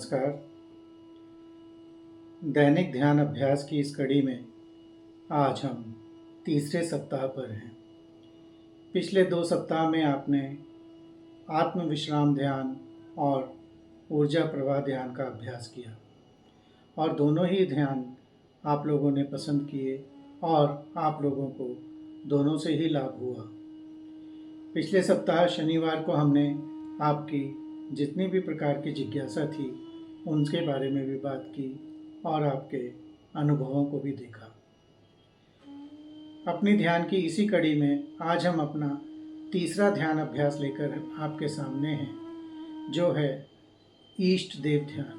नमस्कार। दैनिक ध्यान अभ्यास की इस कड़ी में आज हम तीसरे सप्ताह पर हैं। पिछले 2 सप्ताह में आपने आत्म विश्राम ध्यान और ऊर्जा प्रवाह ध्यान का अभ्यास किया और दोनों ही ध्यान आप लोगों ने पसंद किए और आप लोगों को दोनों से ही लाभ हुआ। पिछले सप्ताह शनिवार को हमने आपकी जितनी भी प्रकार की जिज्ञासा थी उनके बारे में भी बात की और आपके अनुभवों को भी देखा। अपनी ध्यान की इसी कड़ी में आज हम अपना तीसरा ध्यान अभ्यास लेकर आपके सामने हैं, जो है ईष्ट देव ध्यान।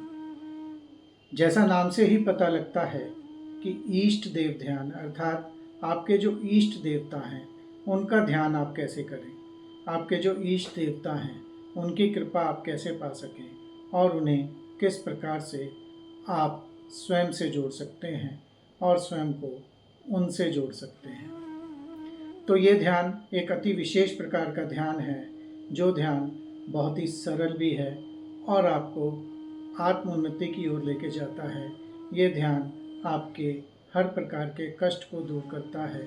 जैसा नाम से ही पता लगता है कि ईष्ट देव ध्यान अर्थात आपके जो इष्ट देवता हैं उनका ध्यान आप कैसे करें, आपके जो इष्ट देवता हैं उनकी कृपा आप कैसे पा सकें और उन्हें किस प्रकार से आप स्वयं से जोड़ सकते हैं और स्वयं को उनसे जोड़ सकते हैं। तो ये ध्यान एक अति विशेष प्रकार का ध्यान है, जो ध्यान बहुत ही सरल भी है और आपको आत्मोन्नति की ओर लेके जाता है। ये ध्यान आपके हर प्रकार के कष्ट को दूर करता है,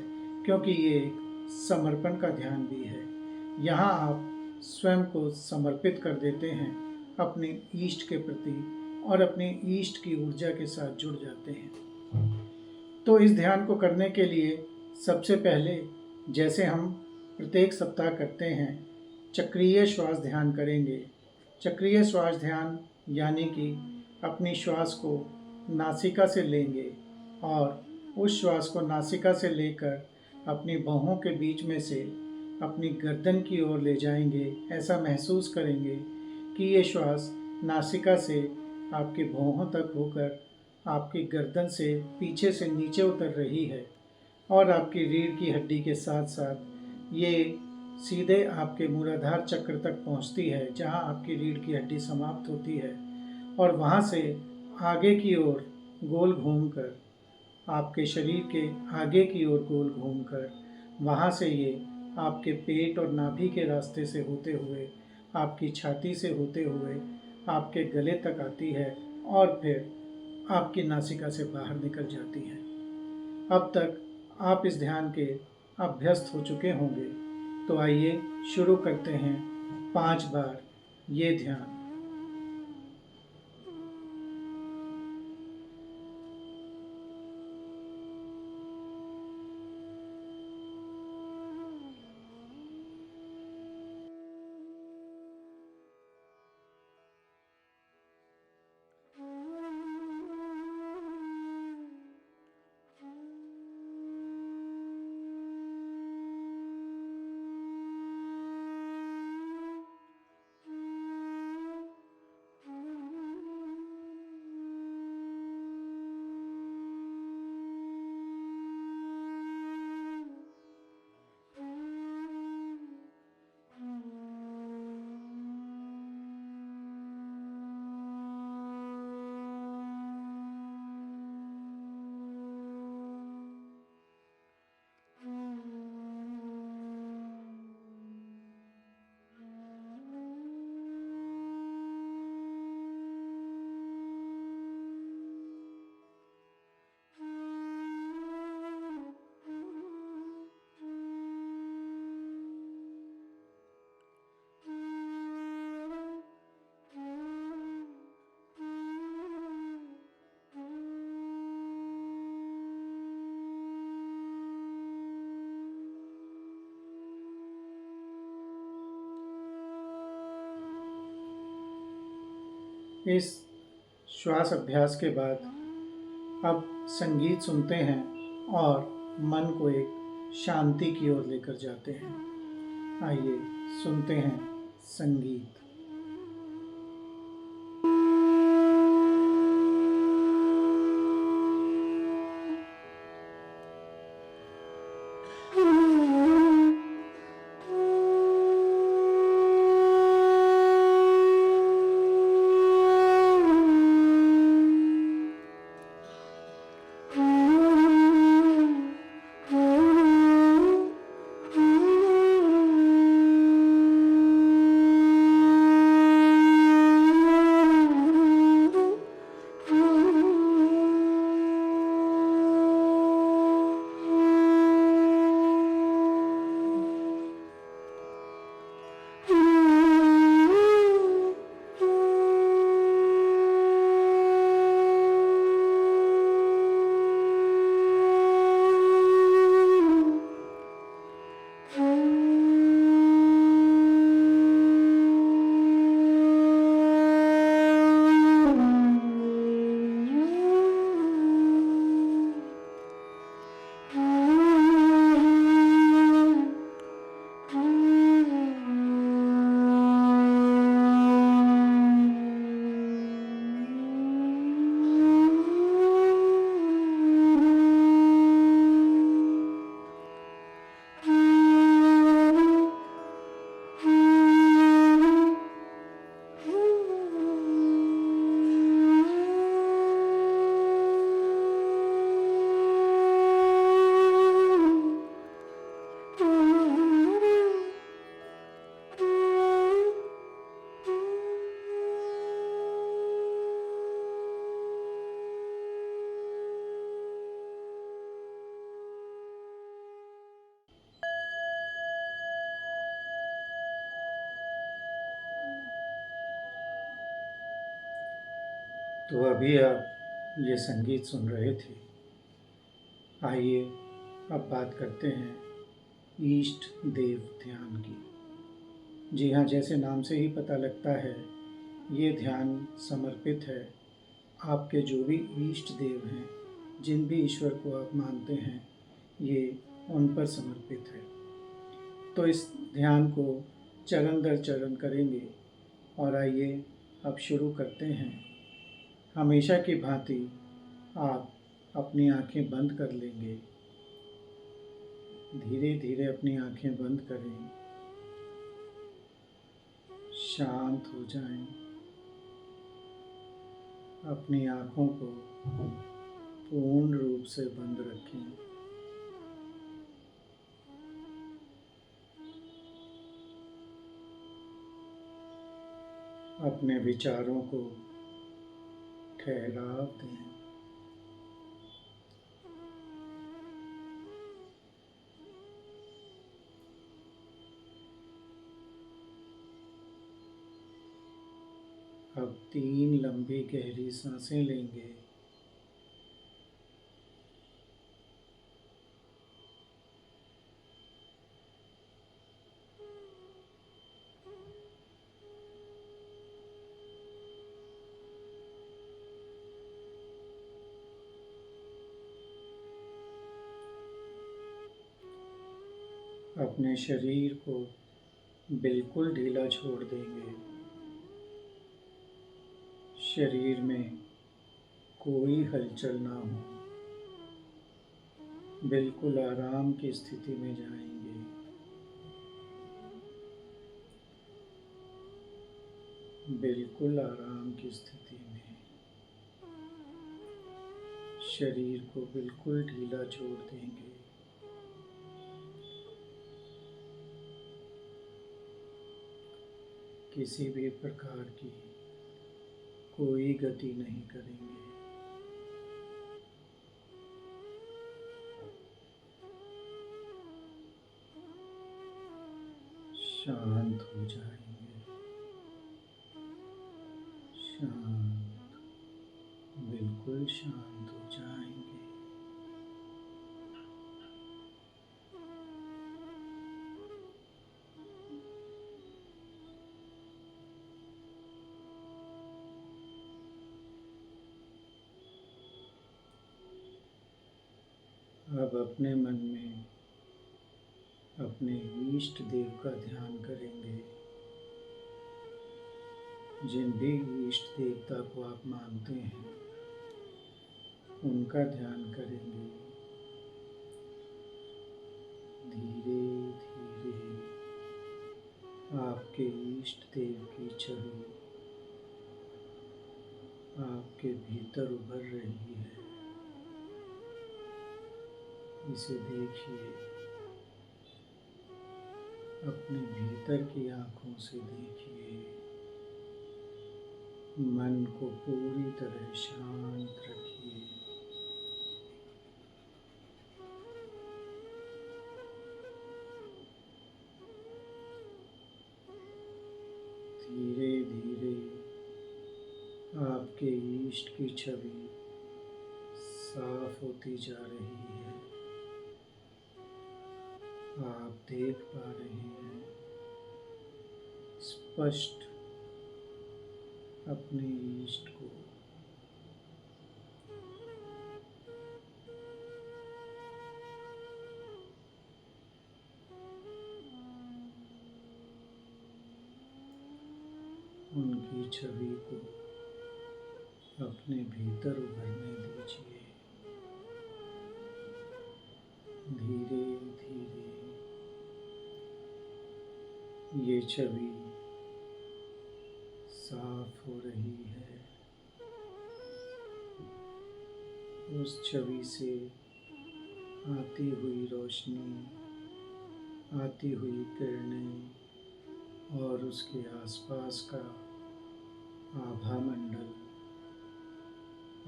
क्योंकि ये एक समर्पण का ध्यान भी है। यहाँ आप स्वयं को समर्पित कर देते हैं अपने ईष्ट के प्रति और अपने ईष्ट की ऊर्जा के साथ जुड़ जाते हैं। तो इस ध्यान को करने के लिए सबसे पहले, जैसे हम प्रत्येक सप्ताह करते हैं, चक्रीय श्वास ध्यान करेंगे। चक्रीय श्वास ध्यान यानी कि अपनी श्वास को नासिका से लेंगे और उस श्वास को नासिका से लेकर अपनी बाहों के बीच में से अपनी गर्दन की ओर ले जाएंगे। ऐसा महसूस करेंगे कि ये श्वास नासिका से आपके भौहों तक होकर आपकी गर्दन से पीछे से नीचे उतर रही है और आपकी रीढ़ की हड्डी के साथ साथ ये सीधे आपके मूलाधार चक्र तक पहुंचती है, जहां आपकी रीढ़ की हड्डी समाप्त होती है और वहां से आगे की ओर गोल घूमकर, आपके शरीर के आगे की ओर गोल घूमकर, वहां से ये आपके पेट और नाभि के रास्ते से होते हुए, आपकी छाती से होते हुए आपके गले तक आती है और फिर आपकी नासिका से बाहर निकल जाती है। अब तक आप इस ध्यान के अभ्यस्त हो चुके होंगे, तो आइए शुरू करते हैं 5 बार ये ध्यान। इस श्वास अभ्यास के बाद अब संगीत सुनते हैं और मन को एक शांति की ओर लेकर जाते हैं। आइए सुनते हैं संगीत। तो अभी आप ये संगीत सुन रहे थे। आइए अब बात करते हैं ईष्ट देव ध्यान की। जी हाँ, जैसे नाम से ही पता लगता है, ये ध्यान समर्पित है आपके जो भी इष्ट देव हैं, जिन भी ईश्वर को आप मानते हैं, ये उन पर समर्पित है। तो इस ध्यान को चरण दर चरण करेंगे और आइए अब शुरू करते हैं। हमेशा की भांति आप अपनी आंखें बंद कर लेंगे। धीरे धीरे अपनी आंखें बंद करें, शांत हो जाएं। अपनी आंखों को पूर्ण रूप से बंद रखें। अपने विचारों को ठहराव दें। अब 3 लंबी गहरी सांसें लेंगे। अपने शरीर को बिल्कुल ढीला छोड़ देंगे। शरीर में कोई हलचल ना हो, बिल्कुल आराम की स्थिति में जाएंगे। बिल्कुल आराम की स्थिति में शरीर को बिल्कुल ढीला छोड़ देंगे। किसी भी प्रकार की कोई गति नहीं करेंगे। शांत हो जाएंगे। शांत, बिल्कुल शांत हो जाएंगे। अब अपने मन में अपने इष्ट देव का ध्यान करेंगे। जिन भी इष्ट देवता को आप मानते हैं, उनका ध्यान करेंगे। धीरे धीरे आपके इष्ट देव की छवि आपके भीतर उभर रही है। इसे देखिए, अपने भीतर की आँखों से देखिए। मन को पूरी तरह शांत रखिए। धीरे धीरे आपके इष्ट की छवि साफ होती जा रही है। आप देख पा रहे हैं स्पष्ट अपने इष्ट को। उनकी छवि को अपने भीतर उभरने दीजिए। धीरे धीरे ये छवि साफ हो रही है। उस छवि से आती हुई रोशनी, आती हुई किरणें और उसके आसपास का आभा मंडल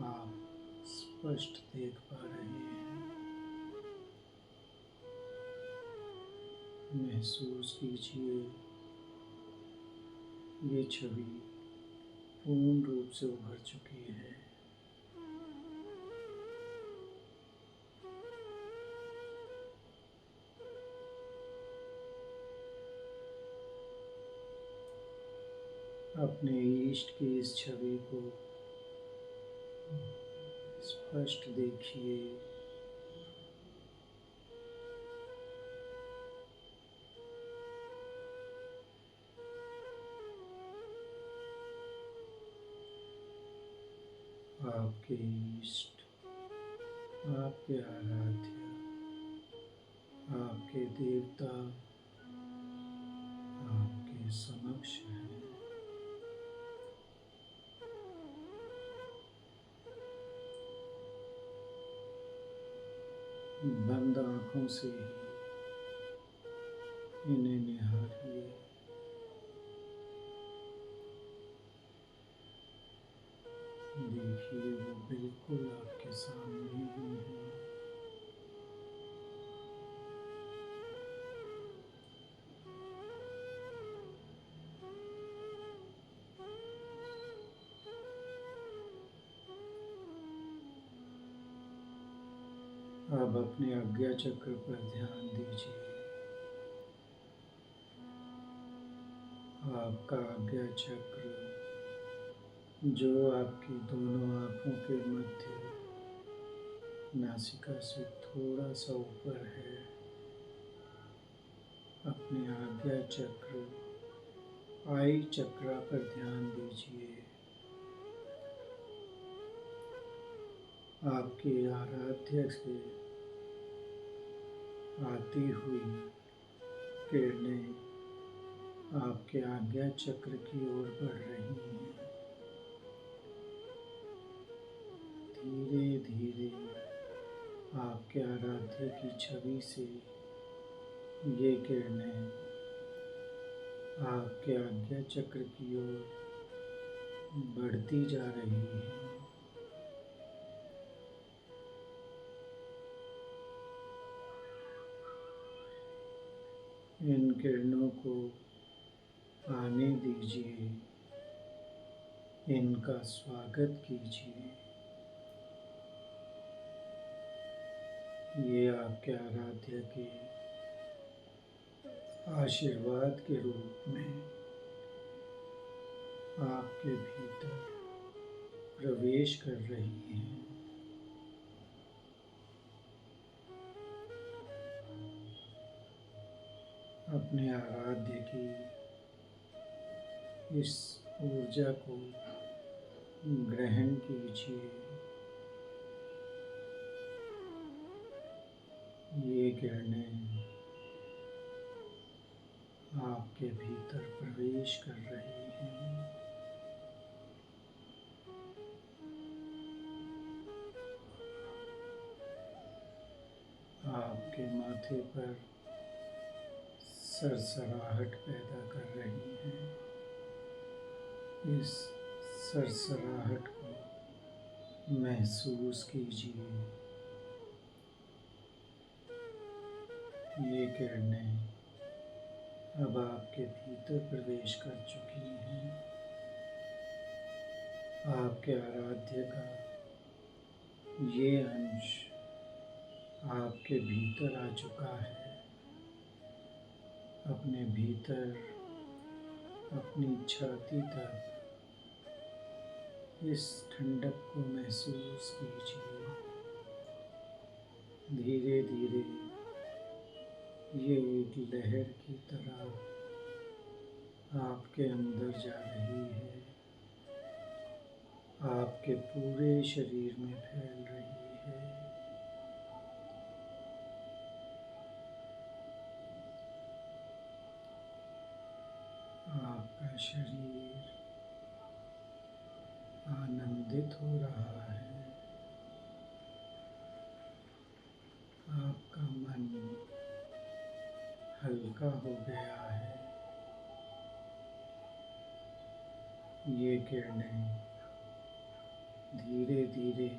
आप स्पष्ट देख पा रहे हैं। महसूस कीजिए ये छवि पूर्ण रूप से उभर चुकी है। अपने इष्ट की इस छवि को स्पष्ट देखिए। आपके इष्ट, आपके आराध्य, आपके देवता आपके समक्ष हैं। बंद आंखों से ही इन्हें निहारिए। देखिए, वो बिल्कुल आपके सामने ही है। अब अपने आज्ञा चक्र पर ध्यान दीजिए। आपका आज्ञा चक्र, जो आपकी दोनों आँखों के मध्य नासिका से थोड़ा सा ऊपर है, अपने आज्ञा चक्र आई चक्रा पर ध्यान दीजिए। आपके आराध्य से आती हुई किरणें आपके आज्ञा चक्र की ओर बढ़ रही हैं। धीरे धीरे आपके आराध्य की छवि से ये किरणें आपके आज्ञा चक्र की ओर बढ़ती जा रही हैं। इन किरणों को आने दीजिए, इनका स्वागत कीजिए। ये आपके आराध्य के आशीर्वाद के रूप में आपके भीतर प्रवेश कर रही हैं। अपने आराध्य की इस ऊर्जा को ग्रहण कीजिए। ये किरणें आपके भीतर प्रवेश कर रही हैं। आपके माथे पर सरसराहट पैदा कर रही हैं। इस सरसराहट को महसूस कीजिए। ये किरणें अब आपके भीतर प्रवेश कर चुकी हैं। आपके आराध्य का ये अंश आपके भीतर आ चुका है। अपने भीतर, अपनी छाती तक इस ठंडक को महसूस कीजिए। धीरे धीरे ये एक लहर की तरह आपके अंदर जा रही है, आपके पूरे शरीर में फैल रही है। आपका शरीर आनंदित हो रहा है। आपका मन हल्का हो गया है। ये किरणें धीरे धीरे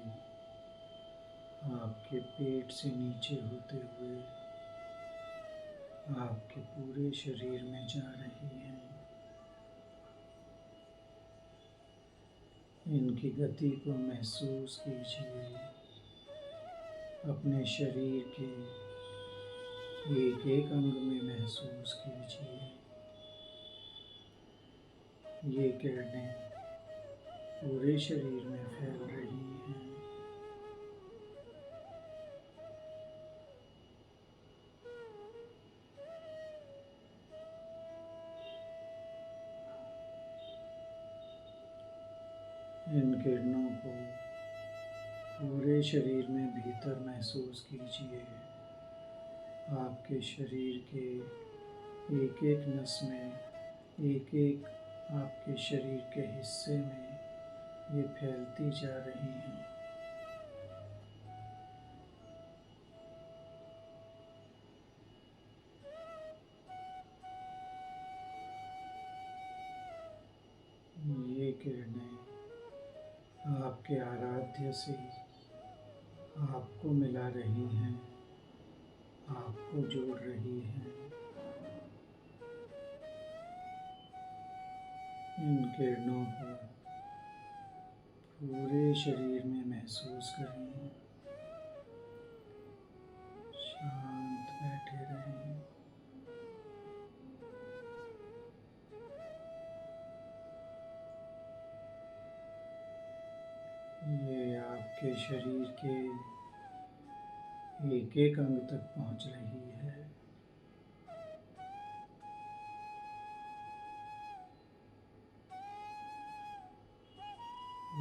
आपके पेट से नीचे होते हुए आपके पूरे शरीर में जा रही हैं। इनकी गति को महसूस कीजिए। अपने शरीर के एक एक अंग में महसूस कीजिए। ये किरणें पूरे शरीर में फैल रही हैं। इन किरणों को पूरे शरीर में भीतर महसूस कीजिए। आपके शरीर के एक एक नस में, एक एक आपके शरीर के हिस्से में ये फैलती जा रही हैं। ये किरणें आपके आराध्य से आपको मिला रही हैं, आपको जोड़ रही हैं। इन किरणों को पूरे शरीर में महसूस करें। शांत बैठे रहें। ये आपके शरीर के एक एक अंग तक पहुंच रही है।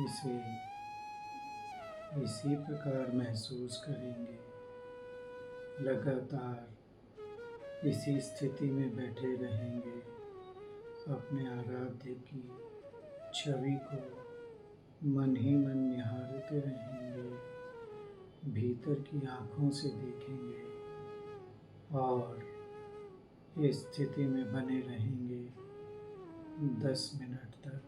इसे इसी प्रकार महसूस करेंगे। लगातार इसी स्थिति में बैठे रहेंगे। अपने आराध्य की छवि को मन ही मन निहारते रहेंगे। भीतर की आँखों से देखेंगे और इस स्थिति में बने रहेंगे 10 मिनट तक।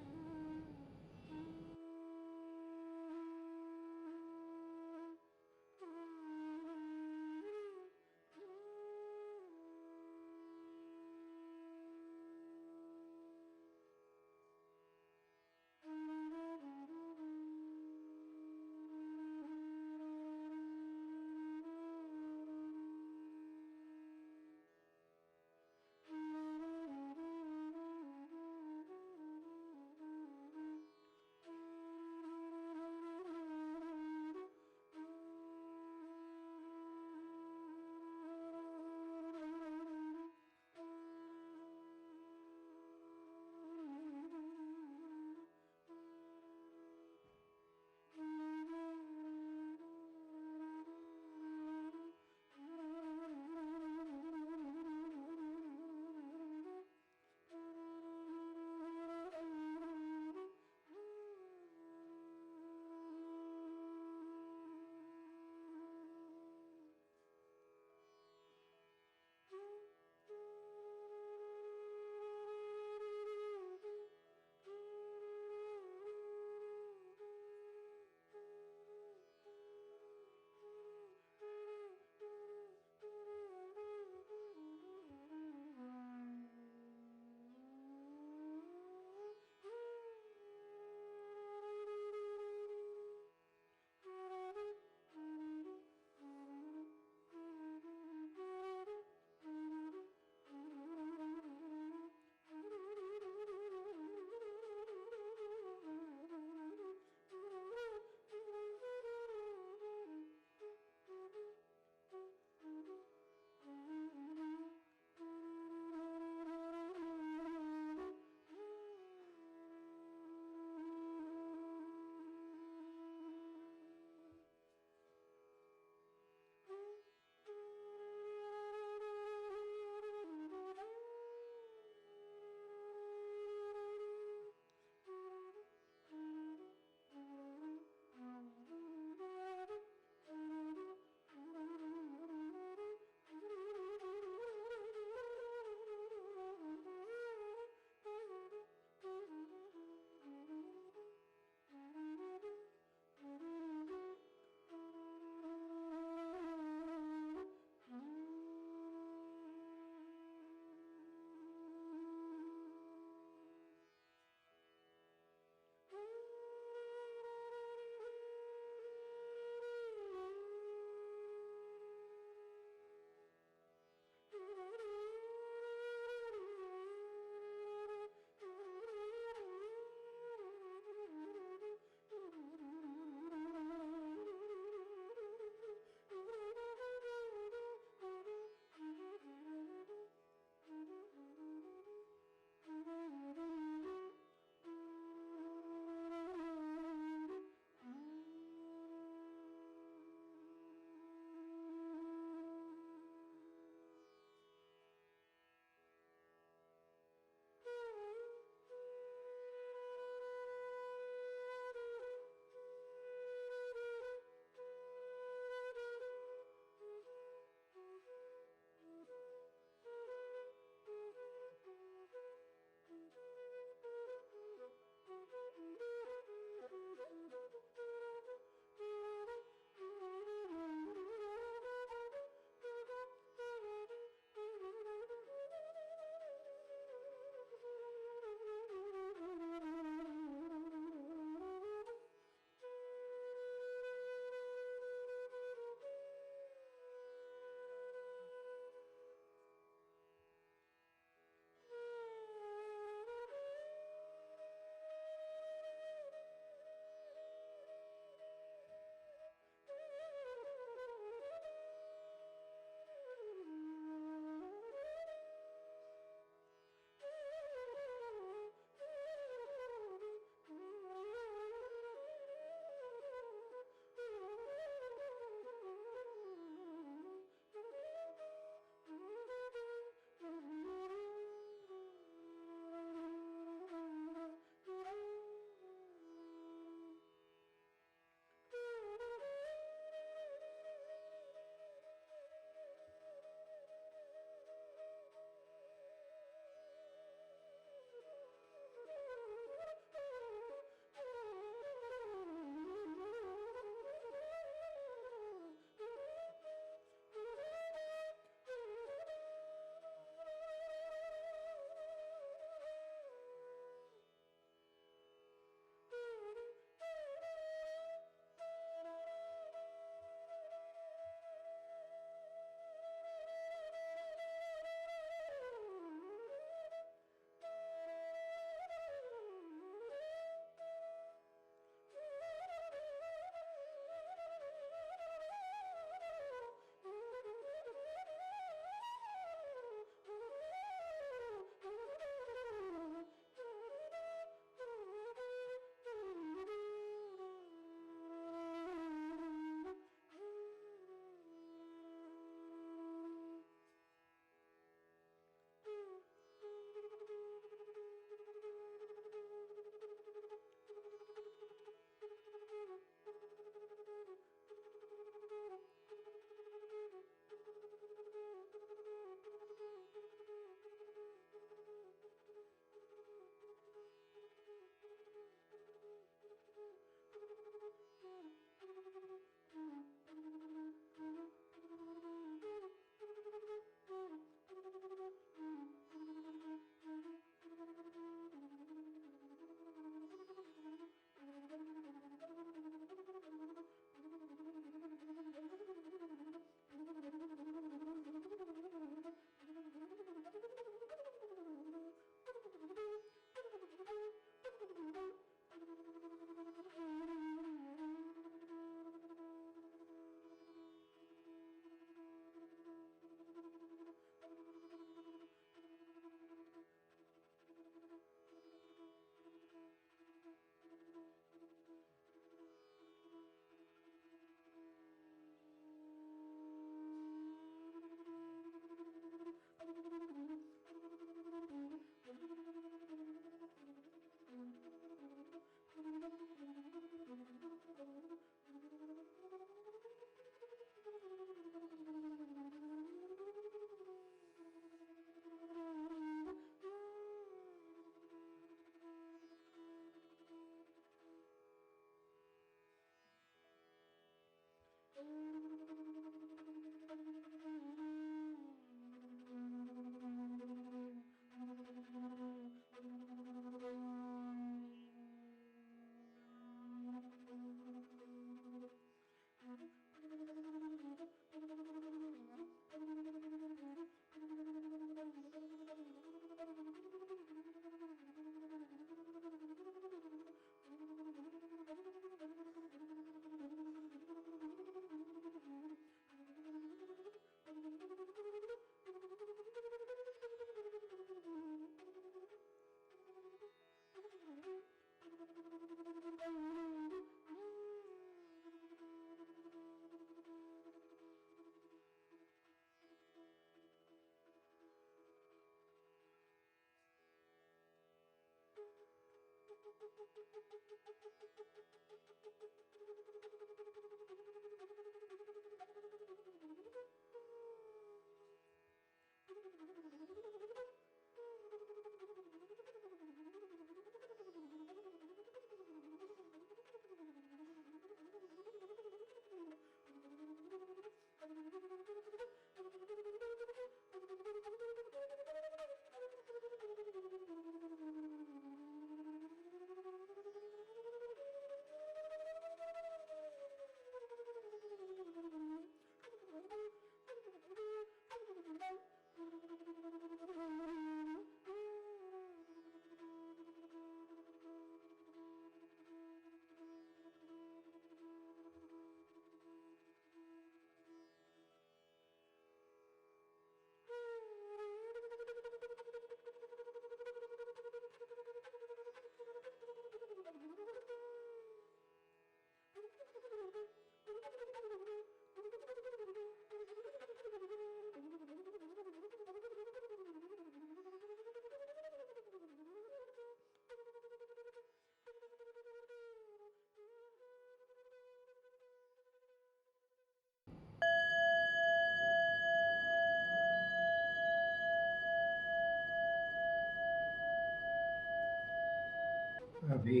अभी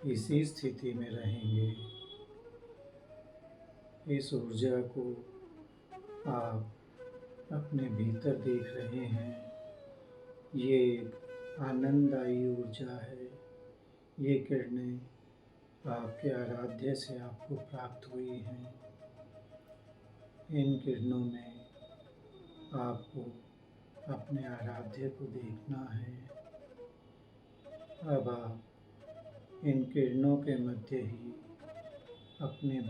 इसी स्थिति में रहेंगे। इस ऊर्जा को आप अपने भीतर देख रहे हैं। ये एक आनंददायी ऊर्जा है। ये किरणें आपके आराध्य से आपको प्राप्त हुई हैं। इन किरणों में आपको अपने आराध्य को देखना है। अब आप इन किरणों के मध्य ही अपने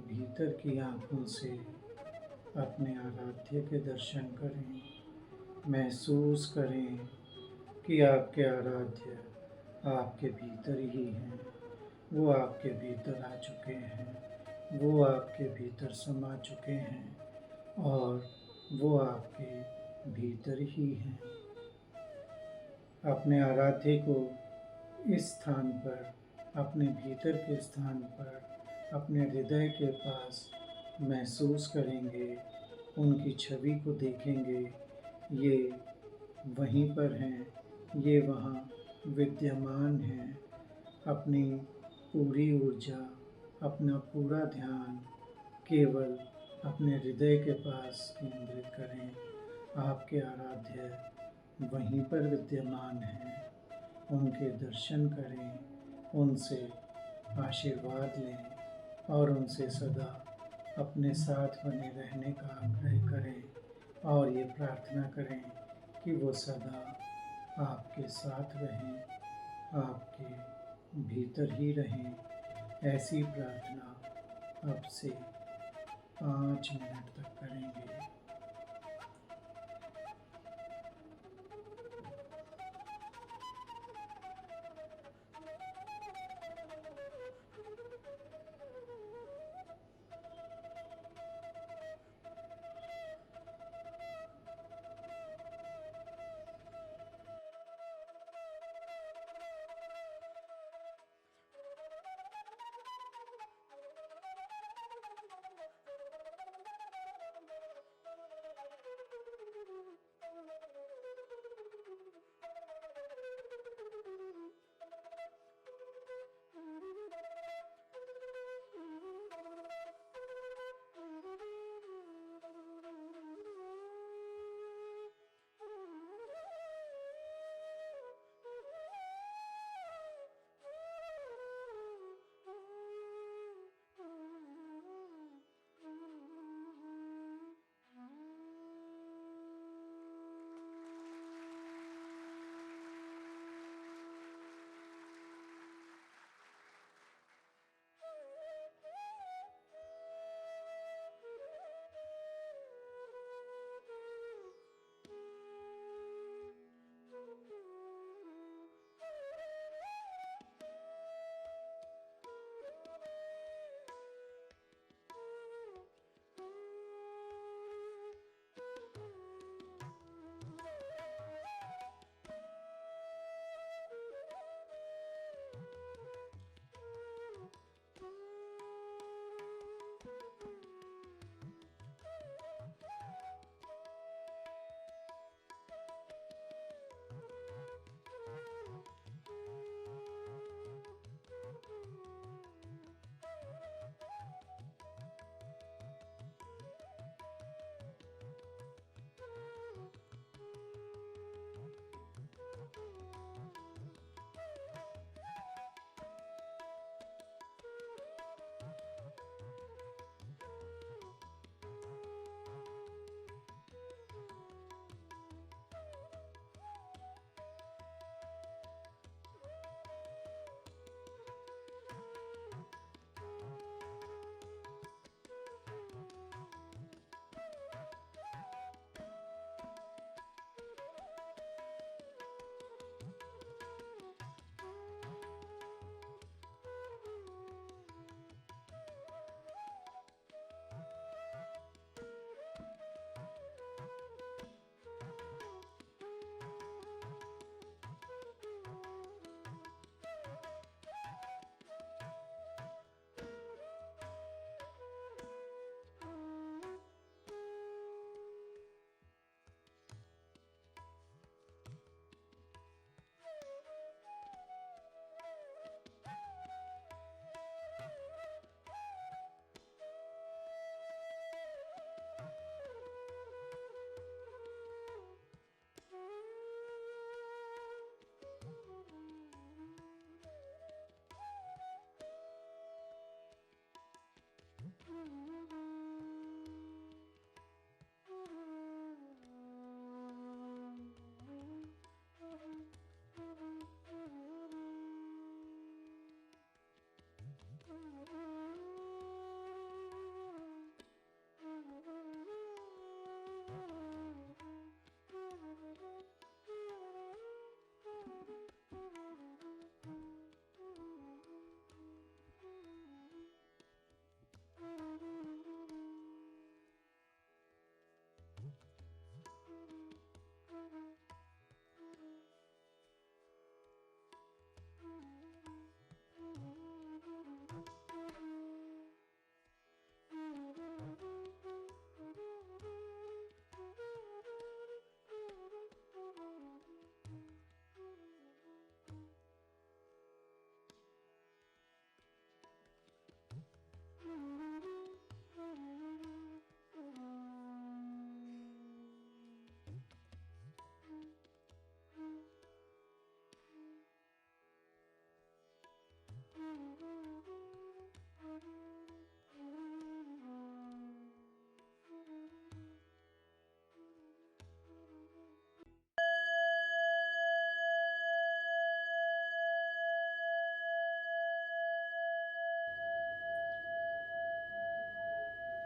भीतर की आँखों से अपने आराध्य के दर्शन करें। महसूस करें कि आपके आराध्य आपके भीतर ही हैं। वो आपके भीतर आ चुके हैं। वो आपके भीतर समा चुके हैं और वो आपके भीतर ही हैं। अपने आराध्य को इस स्थान पर, अपने भीतर के स्थान पर, अपने हृदय के पास महसूस करेंगे। उनकी छवि को देखेंगे। ये वहीं पर हैं। ये वहाँ विद्यमान हैं। अपनी पूरी ऊर्जा, अपना पूरा ध्यान केवल अपने हृदय के पास केंद्रित करें। आपके आराध्य वहीं पर विद्यमान हैं। उनके दर्शन करें, उनसे आशीर्वाद लें और उनसे सदा अपने साथ बने रहने का आग्रह करें और ये प्रार्थना करें कि वो सदा आपके साथ रहें, आपके भीतर ही रहें। ऐसी प्रार्थना अब से 5 मिनट तक करेंगे।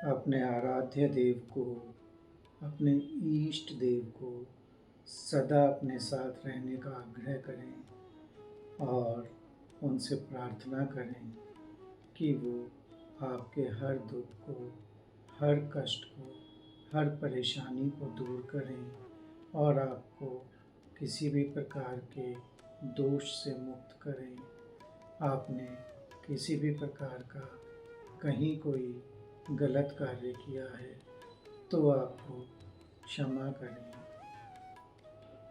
अपने आराध्य देव को, अपने इष्ट देव को सदा अपने साथ रहने का आग्रह करें और उनसे प्रार्थना करें कि वो आपके हर दुख को, हर कष्ट को, हर परेशानी को दूर करें और आपको किसी भी प्रकार के दोष से मुक्त करें। आपने किसी भी प्रकार का कहीं कोई गलत कार्य किया है तो आपको क्षमा करें।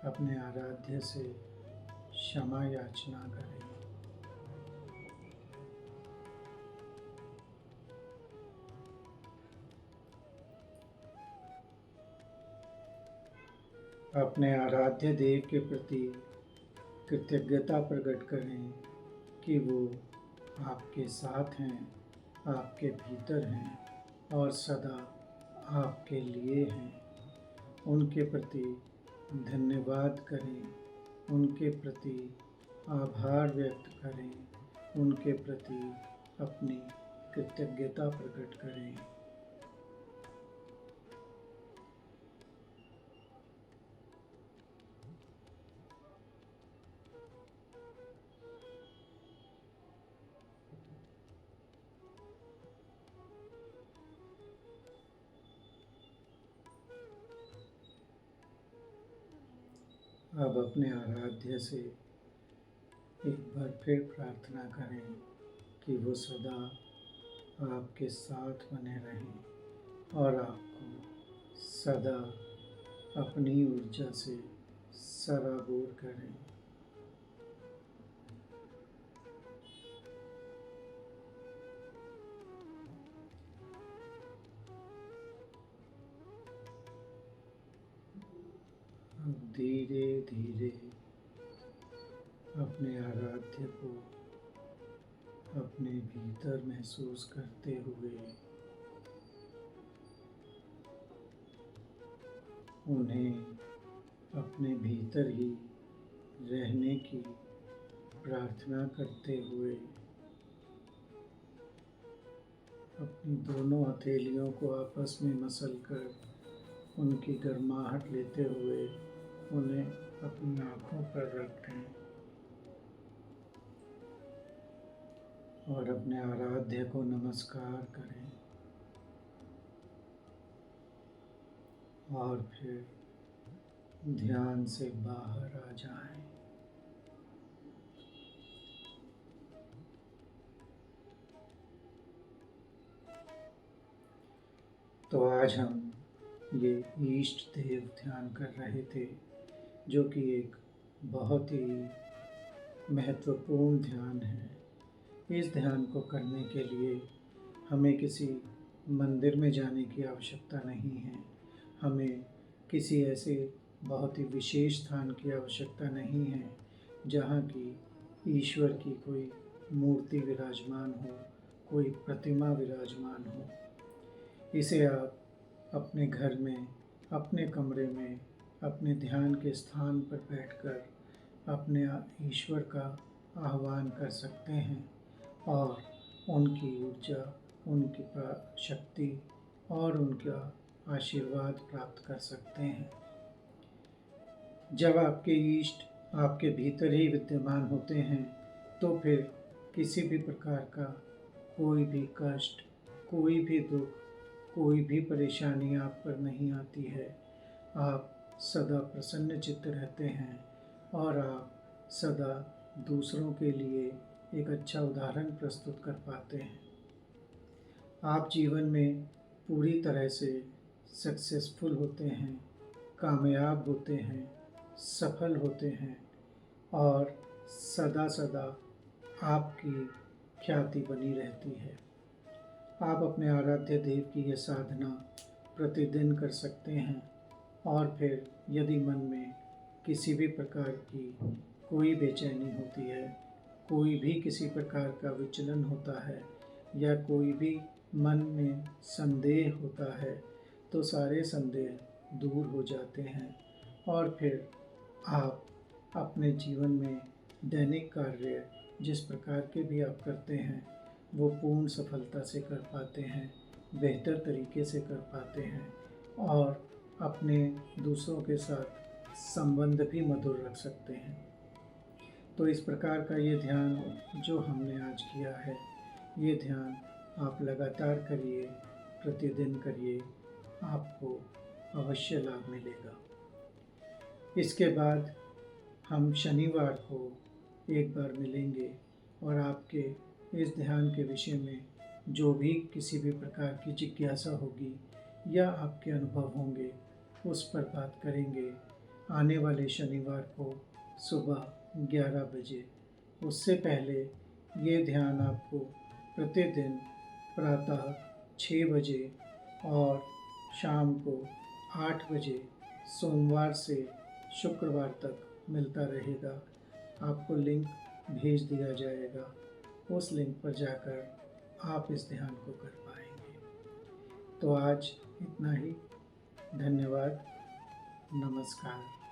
अपने आराध्य से क्षमा याचना करें। अपने आराध्य देव के प्रति कृतज्ञता प्रकट करें कि वो आपके साथ हैं, आपके भीतर हैं और सदा आपके लिए हैं। उनके प्रति धन्यवाद करें, उनके प्रति आभार व्यक्त करें, उनके प्रति अपनी कृतज्ञता प्रकट करें। अब अपने आराध्य से एक बार फिर प्रार्थना करें कि वो सदा आपके साथ बने रहें और आपको सदा अपनी ऊर्जा से सराबोर करें। अब धीरे धीरे अपने आराध्य को अपने भीतर महसूस करते हुए उन्हें अपने भीतर ही रहने की प्रार्थना करते हुए अपनी दोनों हथेलियों को आपस में मसलकर उनकी गर्माहट लेते हुए उन्हें अपनी आँखों पर रखें और अपने आराध्य को नमस्कार करें और फिर ध्यान से बाहर आ जाएं। तो आज हम ये इष्ट देव ध्यान कर रहे थे, जो कि एक बहुत ही महत्वपूर्ण ध्यान है। इस ध्यान को करने के लिए हमें किसी मंदिर में जाने की आवश्यकता नहीं है। हमें किसी ऐसे बहुत ही विशेष स्थान की आवश्यकता नहीं है जहाँ की ईश्वर की कोई मूर्ति विराजमान हो, कोई प्रतिमा विराजमान हो। इसे आप अपने घर में, अपने कमरे में, अपने ध्यान के स्थान पर बैठकर अपने ईश्वर का आह्वान कर सकते हैं और उनकी ऊर्जा, उनकी शक्ति और उनका आशीर्वाद प्राप्त कर सकते हैं। जब आपके इष्ट आपके भीतर ही विद्यमान होते हैं तो फिर किसी भी प्रकार का कोई भी कष्ट, कोई भी दुख, कोई भी परेशानी आप पर नहीं आती है। आप सदा प्रसन्न चित्त रहते हैं और आप सदा दूसरों के लिए एक अच्छा उदाहरण प्रस्तुत कर पाते हैं। आप जीवन में पूरी तरह से सक्सेसफुल होते हैं, कामयाब होते हैं, सफल होते हैं और सदा सदा आपकी ख्याति बनी रहती है। आप अपने आराध्य देव की यह साधना प्रतिदिन कर सकते हैं और फिर यदि मन में किसी भी प्रकार की कोई बेचैनी होती है, कोई भी किसी प्रकार का विचलन होता है या कोई भी मन में संदेह होता है तो सारे संदेह दूर हो जाते हैं और फिर आप अपने जीवन में दैनिक कार्य जिस प्रकार के भी आप करते हैं वो पूर्ण सफलता से कर पाते हैं, बेहतर तरीके से कर पाते हैं और अपने दूसरों के साथ संबंध भी मधुर रख सकते हैं। तो इस प्रकार का ये ध्यान जो हमने आज किया है, ये ध्यान आप लगातार करिए, प्रतिदिन करिए, आपको अवश्य लाभ मिलेगा। इसके बाद हम शनिवार को एक बार मिलेंगे और आपके इस ध्यान के विषय में जो भी किसी भी प्रकार की जिज्ञासा होगी या आपके अनुभव होंगे उस पर बात करेंगे आने वाले शनिवार को सुबह 11 बजे। उससे पहले ये ध्यान आपको प्रतिदिन प्रातः 6 बजे और शाम को 8 बजे सोमवार से शुक्रवार तक मिलता रहेगा। आपको लिंक भेज दिया जाएगा, उस लिंक पर जाकर आप इस ध्यान को कर पाएंगे। तो आज इतना ही। धन्यवाद। नमस्कार।